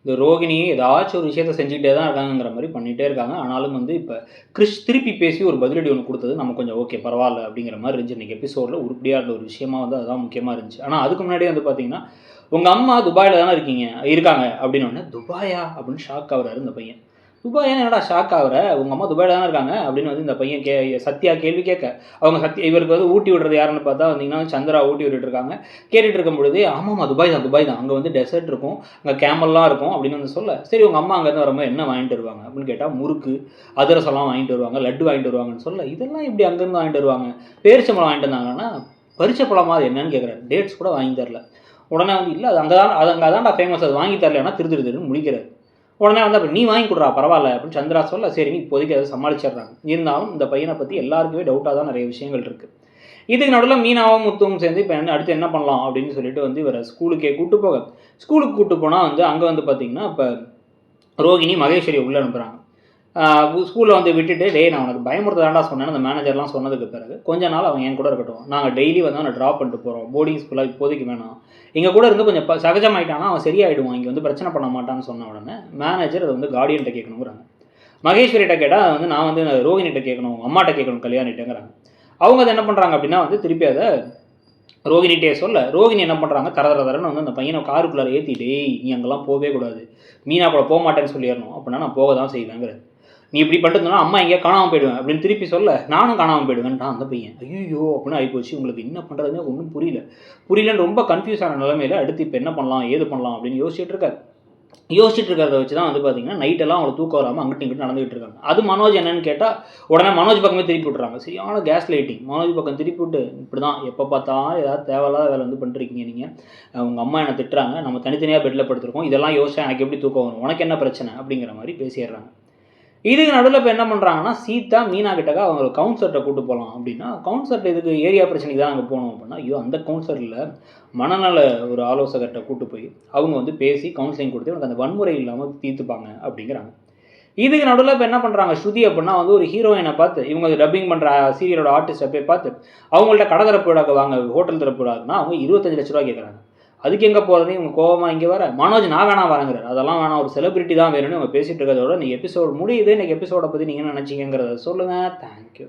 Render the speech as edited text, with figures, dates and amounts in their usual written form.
இந்த ரோகிணி ஏதாச்சும் ஒரு விஷயத்த செஞ்சுக்கிட்டே தான் இருக்காங்கிற மாதிரி பண்ணிகிட்டே இருக்காங்க. ஆனாலும் வந்து இப்போ கிறிஷ் திருப்பி பேசி ஒரு பதிலடி ஒன்று கொடுத்தது நம்ம கொஞ்சம் ஓகே பரவாயில்ல அப்படிங்கிற மாதிரி இருந்துச்சு. இன்றைக்கி எபிசோடில் உருப்படியாக இருந்த ஒரு விஷயமா வந்து அதுதான் முக்கியமாக இருந்துச்சு. ஆனால் அதுக்கு முன்னாடி வந்து பார்த்தீங்கன்னா, உங்கள் அம்மா துபாயில் தானே இருக்காங்க அப்படின்னு ஒன்று, துபாயா அப்படின்னு ஷாக் ஆகுறாரு இந்த பையன். துபாய் என்னடா ஷாக் ஆகுற, உங்கள் அம்மா துபாயில் தானே இருக்காங்க அப்படின்னு வந்து இந்த பையன் சத்யா கேள்வி கேட்க, அவங்க இவருக்கு வந்து ஊட்டி விடுறது யாருன்னு பார்த்தா வந்தீங்கன்னா சந்திரா ஊட்டி விட்டுட்டு இருக்காங்க. கேட்டுட்டு இருக்கும் பொழுது ஆமாம்மா துபாய் தான் அங்கே வந்து டெசர்ட் இருக்கும், அங்கே கேமல்லாம் இருக்கும் அப்படின்னு வந்து சொல்ல, சரி உங்கள் அம்மா அங்கேருந்து வரும்போது என்ன வாங்கிட்டு வருவாங்க அப்படின்னு கேட்டால் முறுக்கு அதிரசம்லாம் வாங்கிட்டு வருவாங்க, லட்டு வாங்கிட்டு வருவாங்கன்னு சொல்ல, இதெல்லாம் இப்படி அங்கேருந்து வாங்கிட்டு வருவாங்க, பேரிச்சம்பழம் வாங்கிட்டு வந்தாங்கன்னா பறிச்சப்பழமா அது என்னன்னு கேட்குறேன், டேட்ஸ் கூட வாங்கி தரல. உடனே வந்து இல்லை அது அங்கே தான்டா ஃபேமஸ், அது வாங்கி தரலன்னா திருன்னு முடிக்கிறாரு. உடனே வந்து அப்போ நீ வாங்கி கொடுறா பரவாயில்ல அப்படின்னு சந்திரா சொல்ல, சரி நீ இப்போதைக்கு அதை சமாளிச்சிடுறாங்க. இருந்தாலும் இந்த பையனை பற்றி எல்லாருக்குமே டவுட்டாக தான் நிறைய விஷயங்கள் இருக்குது. இதுக்கு நடுவில் மீனாவும் முத்துவும் சேர்ந்து இப்போ அடுத்து என்ன பண்ணலாம் அப்படின்னு சொல்லிட்டு வந்து இவரை ஸ்கூலுக்கு கூப்பிட்டு போனால் வந்து அங்கே வந்து பார்த்திங்கன்னா இப்போ ரோகிணி மகேஸ்வரி உள்ளே அனுப்புகிறாங்க. ஸ்கூலில் வந்து விட்டுட்டு, டே நான் உனக்கு பயமுறுத்த தாண்டா சொன்னேன் அந்த மேனேஜர்லாம் சொன்னதுக்கு பிறகு கொஞ்ச நாள் அவன் என் கூட இருக்கட்டும், நாங்கள் டெய்லி வந்து அவனை ட்ராப் பண்ணிட்டு போகிறோம், போர்டிங் ஸ்கூலாக இப்போதைக்கு வேணாம், எங்கள் கூட இருந்து கொஞ்சம் சகஜமாயிட்டானா அவன் சரியாயிடுவான், இங்கே வந்து பிரச்சனை பண்ண மாட்டான்னு சொன்ன உடனே மேனேஜர் அதை வந்து கார்டியன்கிட்ட கேட்கணுங்கிறாங்க. மகேஸ்வரிகிட்ட கேட்டால் வந்து நான் வந்து ரோகிணிகிட்ட கேட்கணும், அம்மாட்ட கேட்கணும் கல்யாணிட்டேங்கிறாங்க. அவங்க அதை என்ன பண்ணுறாங்க அப்படின்னா வந்து திருப்பி அதை ரோகிணிகிட்டே சொல்ல, ரோகிணி என்ன பண்ணுறாங்க தரன்னு வந்து அந்த பையனை காருக்குள்ளார ஏற்றிட்டே, நீ அங்கெல்லாம் போகவே கூடாது, மீனா கூட போக மாட்டேன்னு சொல்லிடணும், அப்படின்னா நான் போக தான் செய்வேங்கிற, நீ இப்படி பண்ணிட்டு அம்மா எங்கேயா காணாமல் போயிடுவேன் அப்படின்னு திருப்பி சொல்ல, நானும் காணாமல் போயிடுவேன்ட்டான் அந்த பையன். ஐயோ அப்படின்னு ஆகிப்போச்சு. உங்களுக்கு என்ன பண்ணுறதுன்னு ஒன்றும் புரியலன்னு ரொம்ப கன்ஃபியூஸ் ஆன நிலைமையில் அடுத்து இப்போ என்ன பண்ணலாம் ஏது பண்ணலாம் அப்படின்னு யோசிச்சுட்டு இருக்கிறத வச்சு தான் வந்து பார்த்தீங்கன்னா நைட்டெல்லாம் அவங்களை தூக்கம் வராமல் அங்கிட்டு இங்கிட்டு நடந்துகிட்டு இருக்காங்க. அது மனோஜ் என்னன்னு கேட்டால் உடனே மனோஜ் பக்கமே திருப்பி விட்றாங்க. சரியான கேஸ் லைட்டிங். மனோஜ் பக்கம் திருப்பி விட்டு இப்படி தான் எப்போ பார்த்தாலும் ஏதாவது தேவையில்லாத வேலை வந்து பண்ணிருக்கீங்க நீங்கள், உங்கள் அம்மா என்னை திட்டுறாங்க, நம்ம தனித்தனியாக பெட்டில் படுத்துருக்கோம், இதெல்லாம் யோசிச்சா எனக்கு எப்படி தூக்கம் வரும், உனக்கு என்ன பிரச்சனை அப்படிங்கிற மாதிரி பேசிடுறாங்க. இதுக்கு நடுவில் இப்போ என்ன பண்ணுறாங்கன்னா சீதா மீனா கிட்டக்கா அவங்க கவுன்சிலர்கிட்ட கூப்பிட்டு போகலாம் அப்படின்னா, கவுன்சிலர் இதுக்கு ஏரியா பிரச்சனைக்கு தான் அங்கே போகணும் அப்படின்னா, ஐயோ அந்த கவுன்சிலரில் மனநல ஒரு ஆலோசகர்கிட்ட கூப்பிட்டு போய் அவங்க வந்து பேசி கவுன்சிலிங் கொடுத்து எனக்கு அந்த வன்முறை இல்லாமல் தீர்த்துப்பாங்க அப்படிங்கிறாங்க. இதுக்கு நடுவில் இப்போ என்ன பண்ணுறாங்க ஸ்ருதி அப்படின்னா வந்து ஒரு ஹீரோயினை பார்த்து இவங்க டப்பிங் பண்ணுற சீரியலோட ஆர்டிஸ்ட்டை போய் பார்த்து அவங்கள்ட்ட கடை திறப்பு விடாக்க வாங்க ஹோட்டல் திறப்பு விடாக்குன்னா அவங்க 25 லட்ச ரூபா கேட்குறாங்க. அதுக்கு எங்கே போகிறது, இவங்க கோவமாக இங்கே வர மனோஜ் நான் வேணாம் வரங்கிறார். அதெல்லாம் வேணாம், ஒரு செலிபிரிட்டி தான் வேணும்னு அவங்க பேசிகிட்டு இருக்கிறதோட இன்றைக்கி எபிசோடு முடியுது. இன்றைக்கி எபிசோடை பற்றி நீங்கள் என்ன நினச்சிங்கிறத சொல்லுங்கள். தேங்க்யூ.